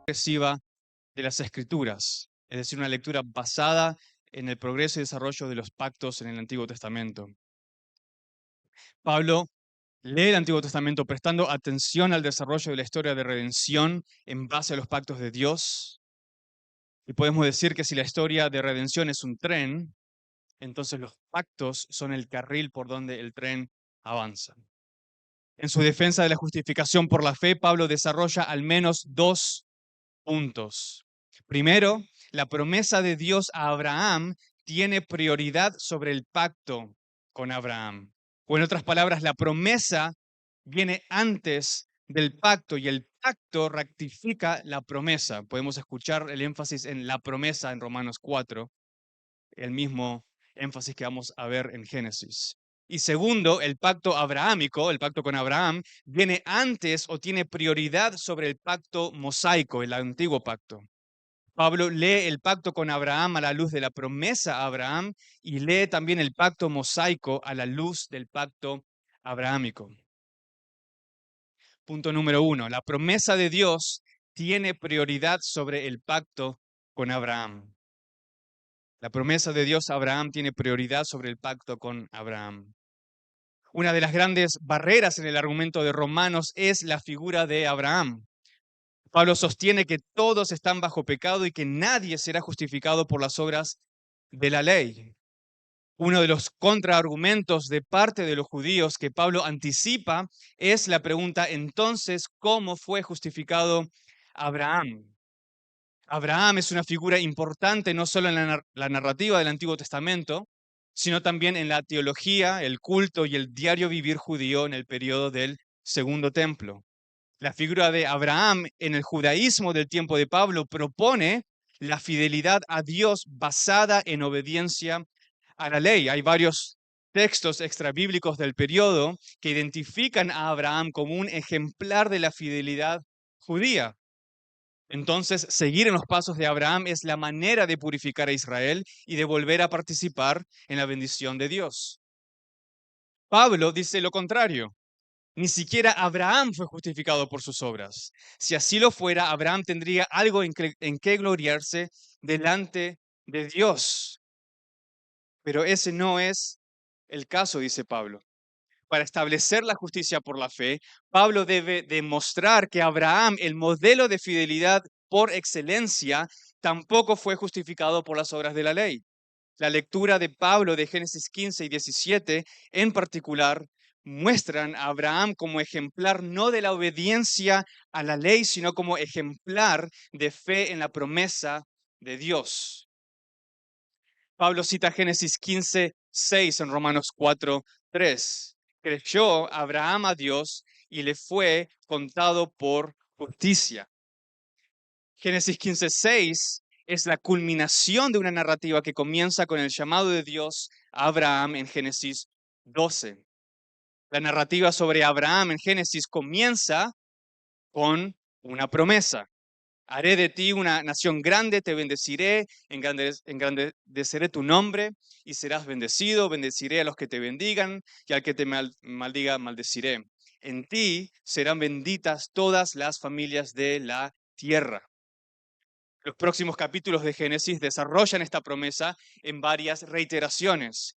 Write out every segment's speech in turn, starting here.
progresiva de las Escrituras, es decir, una lectura basada en el progreso y desarrollo de los pactos en el Antiguo Testamento. Pablo lee el Antiguo Testamento prestando atención al desarrollo de la historia de redención en base a los pactos de Dios. Y podemos decir que si la historia de redención es un tren, entonces los pactos son el carril por donde el tren avanza. En su defensa de la justificación por la fe, Pablo desarrolla al menos dos puntos. Primero, la promesa de Dios a Abraham tiene prioridad sobre el pacto con Abraham. O en otras palabras, la promesa viene antes del pacto y el pacto rectifica la promesa. Podemos escuchar el énfasis en la promesa en Romanos 4, el mismo énfasis que vamos a ver en Génesis. Y segundo, el pacto abrahámico, el pacto con Abraham, viene antes o tiene prioridad sobre el pacto mosaico, el antiguo pacto. Pablo lee el pacto con Abraham a la luz de la promesa a Abraham y lee también el pacto mosaico a la luz del pacto abrahámico. Punto número 1. La promesa de Dios tiene prioridad sobre el pacto con Abraham. La promesa de Dios a Abraham tiene prioridad sobre el pacto con Abraham. Una de las grandes barreras en el argumento de Romanos es la figura de Abraham. Pablo sostiene que todos están bajo pecado y que nadie será justificado por las obras de la ley. Uno de los contraargumentos de parte de los judíos que Pablo anticipa es la pregunta, entonces, ¿cómo fue justificado Abraham? Abraham es una figura importante no solo en la narrativa del Antiguo Testamento, sino también en la teología, el culto y el diario vivir judío en el periodo del Segundo Templo. La figura de Abraham en el judaísmo del tiempo de Pablo propone la fidelidad a Dios basada en obediencia a la ley. Hay varios textos extrabíblicos del periodo que identifican a Abraham como un ejemplar de la fidelidad judía. Entonces, seguir en los pasos de Abraham es la manera de purificar a Israel y de volver a participar en la bendición de Dios. Pablo dice lo contrario. Ni siquiera Abraham fue justificado por sus obras. Si así lo fuera, Abraham tendría algo en que gloriarse delante de Dios. Pero ese no es el caso, dice Pablo. Para establecer la justicia por la fe, Pablo debe demostrar que Abraham, el modelo de fidelidad por excelencia, tampoco fue justificado por las obras de la ley. La lectura de Pablo de Génesis 15 y 17 en particular muestran a Abraham como ejemplar no de la obediencia a la ley, sino como ejemplar de fe en la promesa de Dios. Pablo cita Génesis 15, 6 en Romanos 4, 3. Creyó Abraham a Dios y le fue contado por justicia. Génesis 15, 6 es la culminación de una narrativa que comienza con el llamado de Dios a Abraham en Génesis 12. La narrativa sobre Abraham en Génesis comienza con una promesa. Haré de ti una nación grande, te bendeciré, engrandeceré tu nombre y serás bendecido, bendeciré a los que te bendigan y al que te maldiga, maldeciré. En ti serán benditas todas las familias de la tierra. Los próximos capítulos de Génesis desarrollan esta promesa en varias reiteraciones.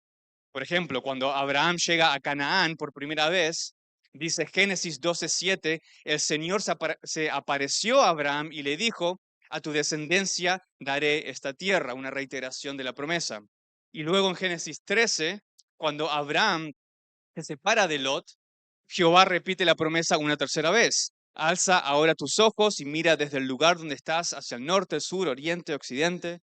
Por ejemplo, cuando Abraham llega a Canaán por primera vez, dice Génesis 12:7, el Señor se apareció a Abraham y le dijo, a tu descendencia daré esta tierra, una reiteración de la promesa. Y luego en Génesis 13, cuando Abraham se separa de Lot, Jehová repite la promesa una tercera vez. Alza ahora tus ojos y mira desde el lugar donde estás hacia el norte, sur, oriente, occidente.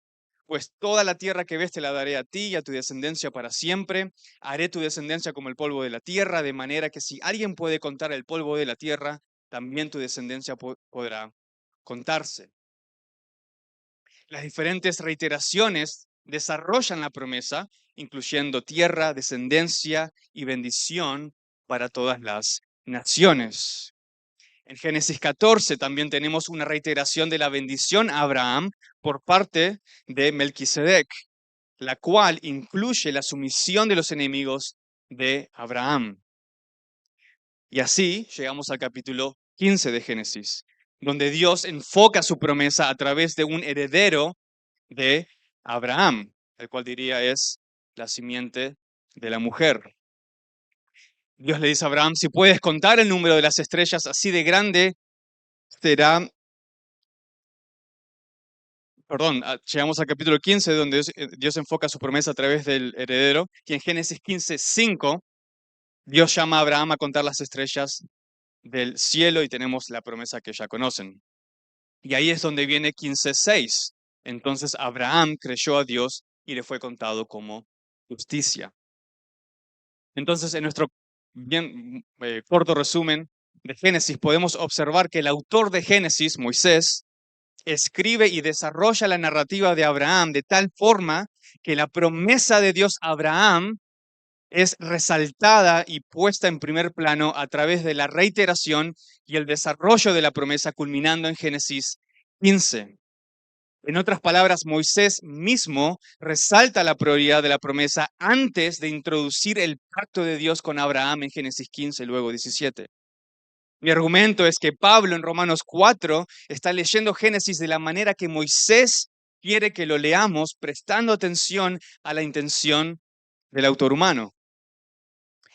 Pues toda la tierra que ves te la daré a ti y a tu descendencia para siempre. Haré tu descendencia como el polvo de la tierra, de manera que si alguien puede contar el polvo de la tierra, también tu descendencia podrá contarse. Las diferentes reiteraciones desarrollan la promesa, incluyendo tierra, descendencia y bendición para todas las naciones. En Génesis 14 también tenemos una reiteración de la bendición a Abraham por parte de Melquisedec, la cual incluye la sumisión de los enemigos de Abraham. Y así llegamos al capítulo 15 de Génesis. donde Dios enfoca su promesa a través de un heredero de Abraham, el cual diría es la simiente de la mujer. Dios le dice a Abraham, si puedes contar el número de las estrellas así de grande, será, perdón, llegamos al capítulo 15, donde Dios enfoca su promesa a través del heredero, y en Génesis 15:5, Dios llama a Abraham a contar las estrellas del cielo y tenemos la promesa que ya conocen. Y ahí es donde viene 15:6. Entonces Abraham creyó a Dios y le fue contado como justicia. Entonces, en nuestro bien corto resumen de Génesis, podemos observar que el autor de Génesis, Moisés, escribe y desarrolla la narrativa de Abraham de tal forma que la promesa de Dios a Abraham es resaltada y puesta en primer plano a través de la reiteración y el desarrollo de la promesa culminando en Génesis 15. En otras palabras, Moisés mismo resalta la prioridad de la promesa antes de introducir el pacto de Dios con Abraham en Génesis 15, luego 17. Mi argumento es que Pablo en Romanos 4 está leyendo Génesis de la manera que Moisés quiere que lo leamos, prestando atención a la intención del autor humano.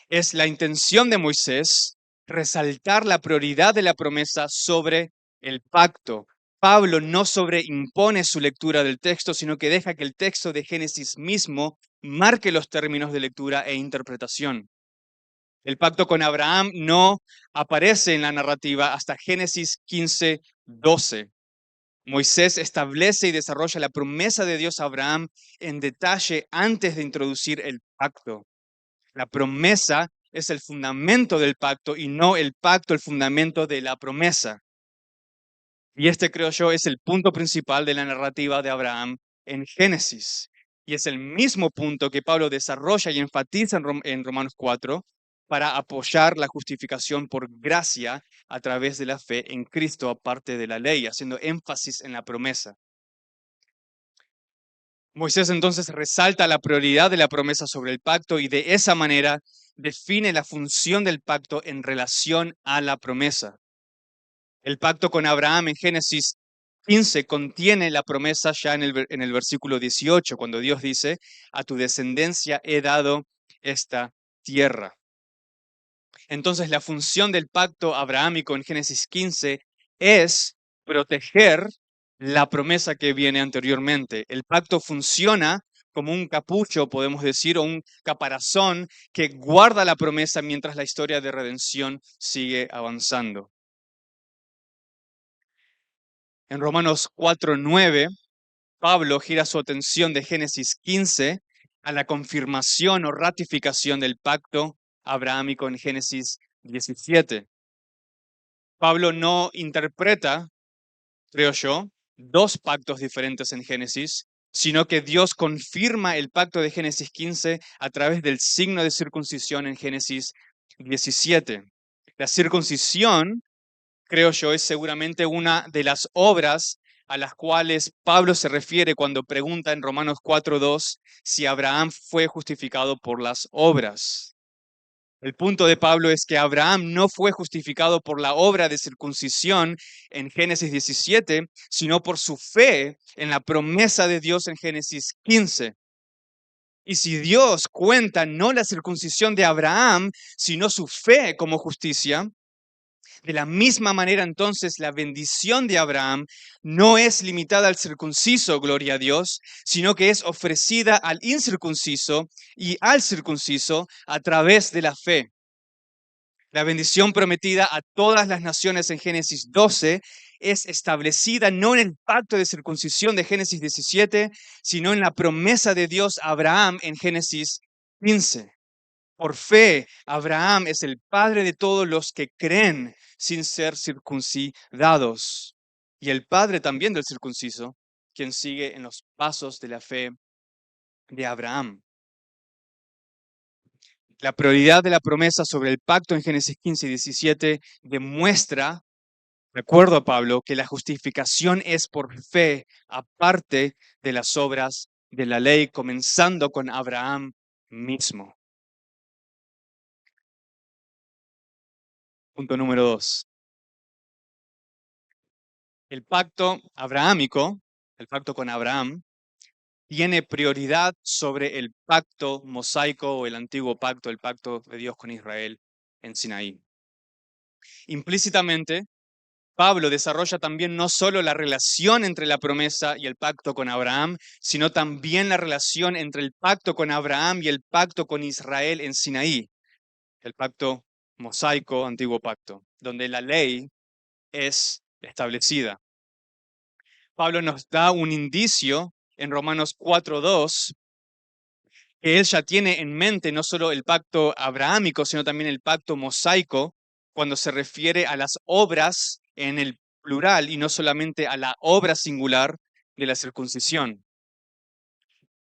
Es la intención de Moisés resaltar la prioridad de la promesa sobre el pacto. Pablo no sobreimpone su lectura del texto, sino que deja que el texto de Génesis mismo marque los términos de lectura e interpretación. El pacto con Abraham no aparece en la narrativa hasta Génesis 15:12. Moisés establece y desarrolla la promesa de Dios a Abraham en detalle antes de introducir el pacto. La promesa es el fundamento del pacto y no el pacto el fundamento de la promesa. Y este, creo yo, es el punto principal de la narrativa de Abraham en Génesis. Y es el mismo punto que Pablo desarrolla y enfatiza en Romanos 4 para apoyar la justificación por gracia a través de la fe en Cristo, aparte de la ley, haciendo énfasis en la promesa. Moisés entonces resalta la prioridad de la promesa sobre el pacto y de esa manera define la función del pacto en relación a la promesa. El pacto con Abraham en Génesis 15 contiene la promesa ya en el versículo 18, cuando Dios dice, a tu descendencia he dado esta tierra. Entonces la función del pacto abrahámico en Génesis 15 es proteger la promesa que viene anteriormente. El pacto funciona como un capucho, podemos decir, o un caparazón que guarda la promesa mientras la historia de redención sigue avanzando. En Romanos 4:9, Pablo gira su atención de Génesis 15 a la confirmación o ratificación del pacto abrahámico en Génesis 17. Pablo no interpreta, creo yo, dos pactos diferentes en Génesis, sino que Dios confirma el pacto de Génesis 15 a través del signo de circuncisión en Génesis 17. La circuncisión, creo yo, es seguramente una de las obras a las cuales Pablo se refiere cuando pregunta en Romanos 4:2 si Abraham fue justificado por las obras. El punto de Pablo es que Abraham no fue justificado por la obra de circuncisión en Génesis 17, sino por su fe en la promesa de Dios en Génesis 15. Y si Dios cuenta no la circuncisión de Abraham, sino su fe como justicia, de la misma manera entonces la bendición de Abraham no es limitada al circunciso, gloria a Dios, sino que es ofrecida al incircunciso y al circunciso a través de la fe. La bendición prometida a todas las naciones en Génesis 12 es establecida no en el pacto de circuncisión de Génesis 17, sino en la promesa de Dios a Abraham en Génesis 15. Por fe, Abraham es el padre de todos los que creen sin ser circuncidados y el padre también del circunciso, quien sigue en los pasos de la fe de Abraham. La prioridad de la promesa sobre el pacto en Génesis 15 y 17 demuestra, de acuerdo a Pablo, que la justificación es por fe, aparte de las obras de la ley, comenzando con Abraham mismo. Punto número 2. El pacto abrahámico, el pacto con Abraham, tiene prioridad sobre el pacto mosaico o el antiguo pacto, el pacto de Dios con Israel en Sinaí. Implícitamente, Pablo desarrolla también no solo la relación entre la promesa y el pacto con Abraham, sino también la relación entre el pacto con Abraham y el pacto con Israel en Sinaí, el pacto mosaico, antiguo pacto, donde la ley es establecida. Pablo nos da un indicio en Romanos 4:2 que él ya tiene en mente no solo el pacto abrahámico, sino también el pacto mosaico, cuando se refiere a las obras en el plural y no solamente a la obra singular de la circuncisión.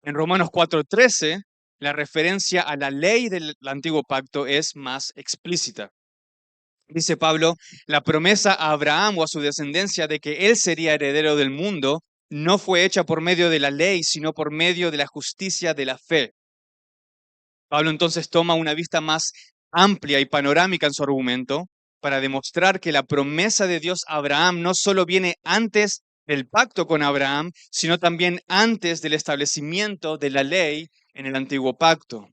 En Romanos 4:13, la referencia a la ley del antiguo pacto es más explícita. Dice Pablo, la promesa a Abraham o a su descendencia de que él sería heredero del mundo no fue hecha por medio de la ley, sino por medio de la justicia de la fe. Pablo entonces toma una vista más amplia y panorámica en su argumento para demostrar que la promesa de Dios a Abraham no solo viene antes del pacto con Abraham, sino también antes del establecimiento de la ley en el antiguo pacto.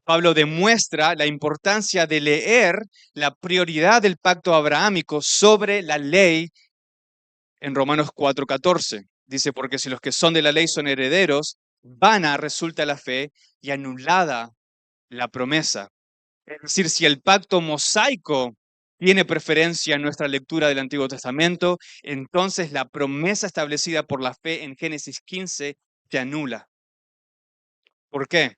Pablo demuestra la importancia de leer la prioridad del pacto abrahámico sobre la ley en Romanos 4:14. Dice, porque si los que son de la ley son herederos, vana resulta la fe y anulada la promesa. Es decir, si el pacto mosaico tiene preferencia en nuestra lectura del Antiguo Testamento, entonces la promesa establecida por la fe en Génesis 15 se anula. ¿Por qué?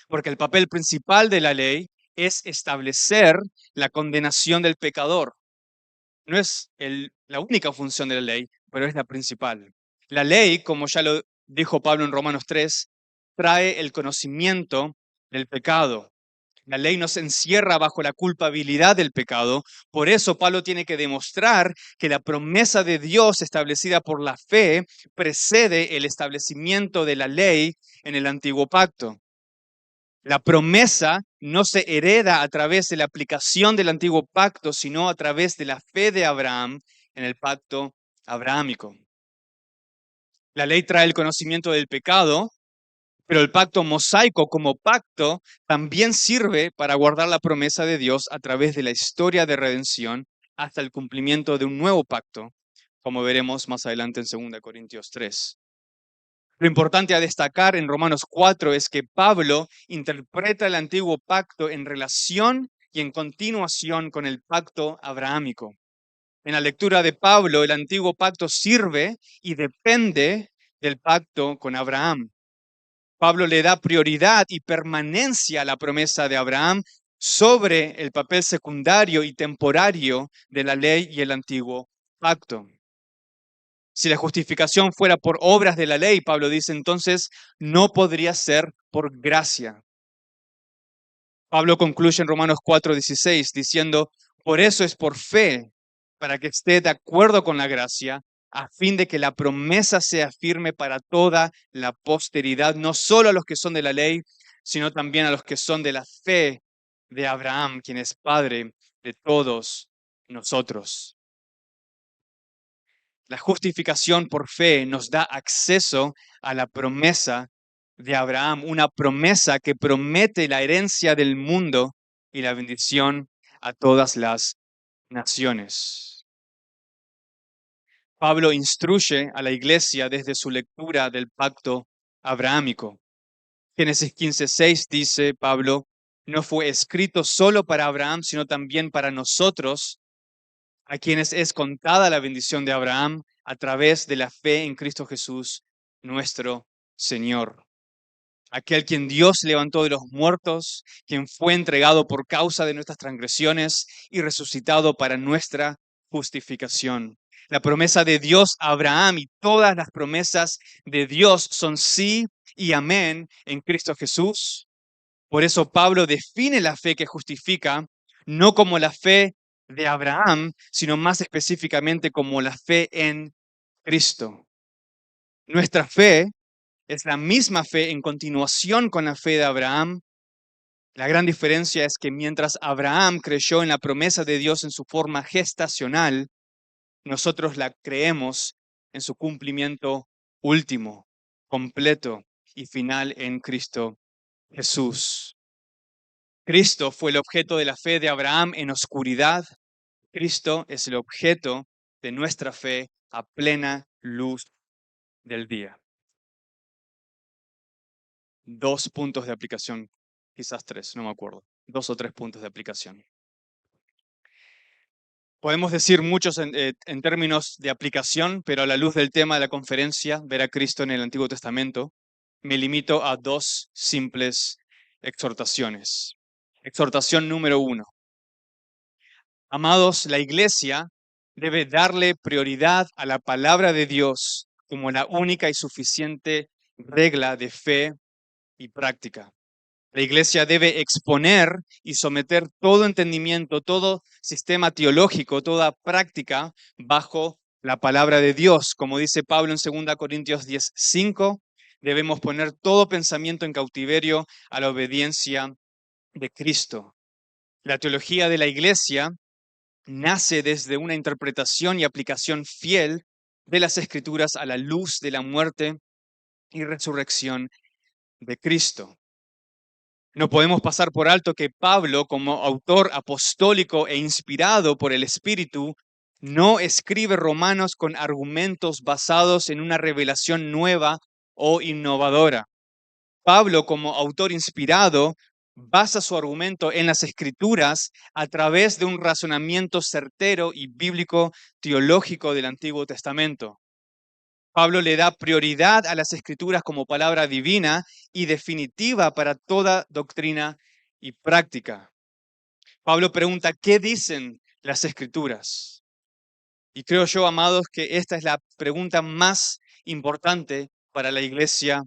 Porque el papel principal de la ley es establecer la condenación del pecador. No es la única función de la ley, pero es la principal. La ley, como ya lo dijo Pablo en Romanos 3, trae el conocimiento del pecado. La ley nos encierra bajo la culpabilidad del pecado. Por eso Pablo tiene que demostrar que la promesa de Dios establecida por la fe precede el establecimiento de la ley en el antiguo pacto. La promesa no se hereda a través de la aplicación del antiguo pacto, sino a través de la fe de Abraham en el pacto abrahámico. La ley trae el conocimiento del pecado, pero el pacto mosaico como pacto también sirve para guardar la promesa de Dios a través de la historia de redención hasta el cumplimiento de un nuevo pacto, como veremos más adelante en 2 Corintios 3. Lo importante a destacar en Romanos 4 es que Pablo interpreta el antiguo pacto en relación y en continuación con el pacto abrahámico. En la lectura de Pablo, el antiguo pacto sirve y depende del pacto con Abraham. Pablo le da prioridad y permanencia a la promesa de Abraham sobre el papel secundario y temporario de la ley y el antiguo pacto. Si la justificación fuera por obras de la ley, Pablo dice, entonces no podría ser por gracia. Pablo concluye en Romanos 4:16 diciendo, por eso es por fe, para que esté de acuerdo con la gracia, a fin de que la promesa sea firme para toda la posteridad, no solo a los que son de la ley, sino también a los que son de la fe de Abraham, quien es padre de todos nosotros. La justificación por fe nos da acceso a la promesa de Abraham, una promesa que promete la herencia del mundo y la bendición a todas las naciones. Pablo instruye a la iglesia desde su lectura del pacto abrahámico. Génesis 15:6 dice Pablo, no fue escrito solo para Abraham, sino también para nosotros, a quienes es contada la bendición de Abraham a través de la fe en Cristo Jesús, nuestro Señor. Aquel quien Dios levantó de los muertos, quien fue entregado por causa de nuestras transgresiones y resucitado para nuestra justificación. La promesa de Dios a Abraham y todas las promesas de Dios son sí y amén en Cristo Jesús. Por eso Pablo define la fe que justifica no como la fe de Abraham, sino más específicamente como la fe en Cristo. Nuestra fe es la misma fe en continuación con la fe de Abraham. La gran diferencia es que mientras Abraham creyó en la promesa de Dios en su forma gestacional, nosotros la creemos en su cumplimiento último, completo y final en Cristo Jesús. Cristo fue el objeto de la fe de Abraham en oscuridad. Cristo es el objeto de nuestra fe a plena luz del día. 2 puntos de aplicación, quizás 3, no me acuerdo. 2 o 3 puntos de aplicación. Podemos decir muchos en términos de aplicación, pero a la luz del tema de la conferencia, ver a Cristo en el Antiguo Testamento, me limito a 2 simples exhortaciones. Exhortación número 1. Amados, la iglesia debe darle prioridad a la palabra de Dios como la única y suficiente regla de fe y práctica. La iglesia debe exponer y someter todo entendimiento, todo sistema teológico, toda práctica bajo la palabra de Dios. Como dice Pablo en 2 Corintios 10:5, debemos poner todo pensamiento en cautiverio a la obediencia de Cristo. La teología de la iglesia nace desde una interpretación y aplicación fiel de las Escrituras a la luz de la muerte y resurrección de Cristo. No podemos pasar por alto que Pablo, como autor apostólico e inspirado por el Espíritu, no escribe Romanos con argumentos basados en una revelación nueva o innovadora. Pablo, como autor inspirado, basa su argumento en las Escrituras a través de un razonamiento certero y bíblico teológico del Antiguo Testamento. Pablo le da prioridad a las Escrituras como palabra divina y definitiva para toda doctrina y práctica. Pablo pregunta, ¿qué dicen las Escrituras? Y creo yo, amados, que esta es la pregunta más importante para la iglesia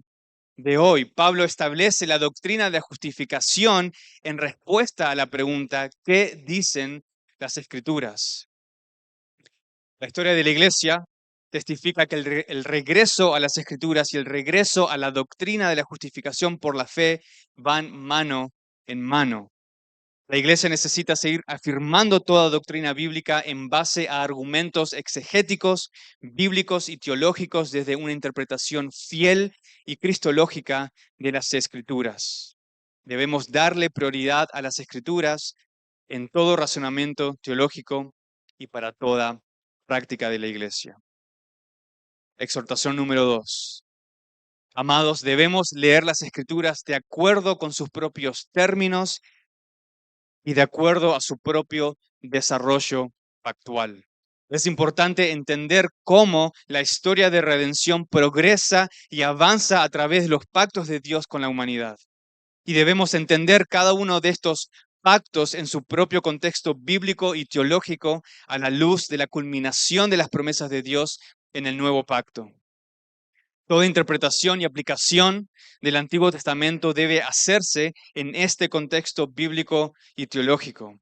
de hoy. Pablo establece la doctrina de la justificación en respuesta a la pregunta, ¿qué dicen las Escrituras? La historia de la iglesia testifica que el regreso a las Escrituras y el regreso a la doctrina de la justificación por la fe van mano en mano. La iglesia necesita seguir afirmando toda doctrina bíblica en base a argumentos exegéticos, bíblicos y teológicos desde una interpretación fiel y cristológica de las Escrituras. Debemos darle prioridad a las Escrituras en todo razonamiento teológico y para toda práctica de la iglesia. Exhortación número 2. Amados, debemos leer las Escrituras de acuerdo con sus propios términos y de acuerdo a su propio desarrollo actual. Es importante entender cómo la historia de redención progresa y avanza a través de los pactos de Dios con la humanidad. Y debemos entender cada uno de estos pactos en su propio contexto bíblico y teológico a la luz de la culminación de las promesas de Dios en el nuevo pacto. Toda interpretación y aplicación del Antiguo Testamento debe hacerse en este contexto bíblico y teológico.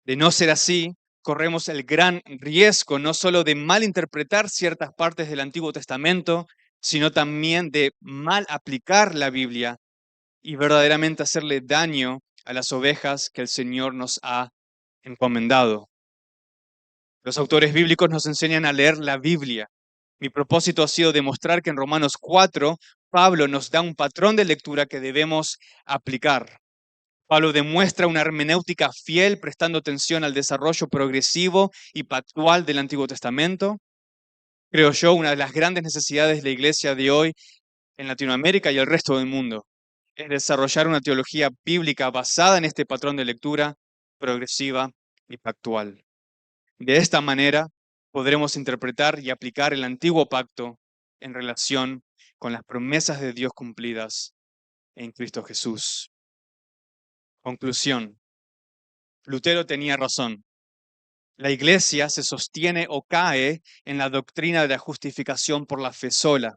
De no ser así, corremos el gran riesgo no solo de malinterpretar ciertas partes del Antiguo Testamento, sino también de mal aplicar la Biblia y verdaderamente hacerle daño a las ovejas que el Señor nos ha encomendado. Los autores bíblicos nos enseñan a leer la Biblia. Mi propósito ha sido demostrar que en Romanos 4, Pablo nos da un patrón de lectura que debemos aplicar. Pablo demuestra una hermenéutica fiel, prestando atención al desarrollo progresivo y pactual del Antiguo Testamento. Creo yo, una de las grandes necesidades de la iglesia de hoy en Latinoamérica y el resto del mundo es desarrollar una teología bíblica basada en este patrón de lectura progresiva y pactual. De esta manera podremos interpretar y aplicar el antiguo pacto en relación con las promesas de Dios cumplidas en Cristo Jesús. Conclusión. Lutero tenía razón. La iglesia se sostiene o cae en la doctrina de la justificación por la fe sola.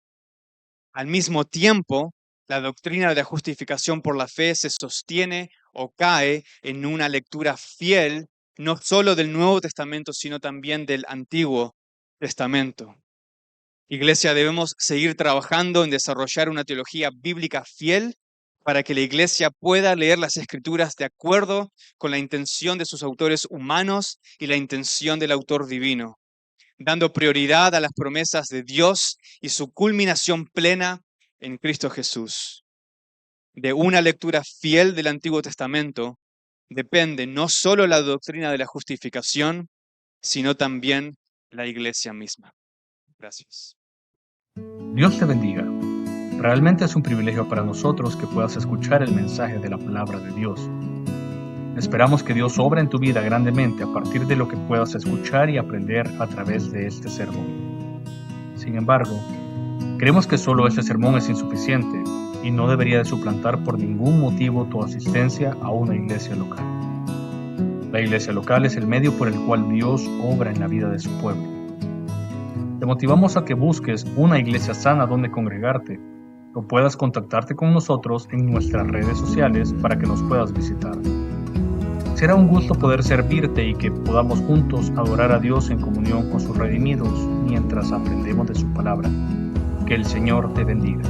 Al mismo tiempo, la doctrina de la justificación por la fe se sostiene o cae en una lectura fiel, no solo del Nuevo Testamento, sino también del Antiguo Testamento. Iglesia, debemos seguir trabajando en desarrollar una teología bíblica fiel para que la iglesia pueda leer las Escrituras de acuerdo con la intención de sus autores humanos y la intención del autor divino. dando prioridad a las promesas de Dios y su culminación plena en Cristo Jesús. De una lectura fiel del Antiguo Testamento depende no solo la doctrina de la justificación, sino también la iglesia misma. Gracias. Dios te bendiga. Realmente es un privilegio para nosotros que puedas escuchar el mensaje de la palabra de Dios. Esperamos que Dios obra en tu vida grandemente a partir de lo que puedas escuchar y aprender a través de este sermón. Sin embargo, creemos que solo este sermón es insuficiente y no debería de suplantar por ningún motivo tu asistencia a una iglesia local. La iglesia local es el medio por el cual Dios obra en la vida de su pueblo. Te motivamos a que busques una iglesia sana donde congregarte o puedas contactarte con nosotros en nuestras redes sociales para que nos puedas visitar. Será un gusto poder servirte y que podamos juntos adorar a Dios en comunión con sus redimidos mientras aprendemos de su palabra. Que el Señor te bendiga.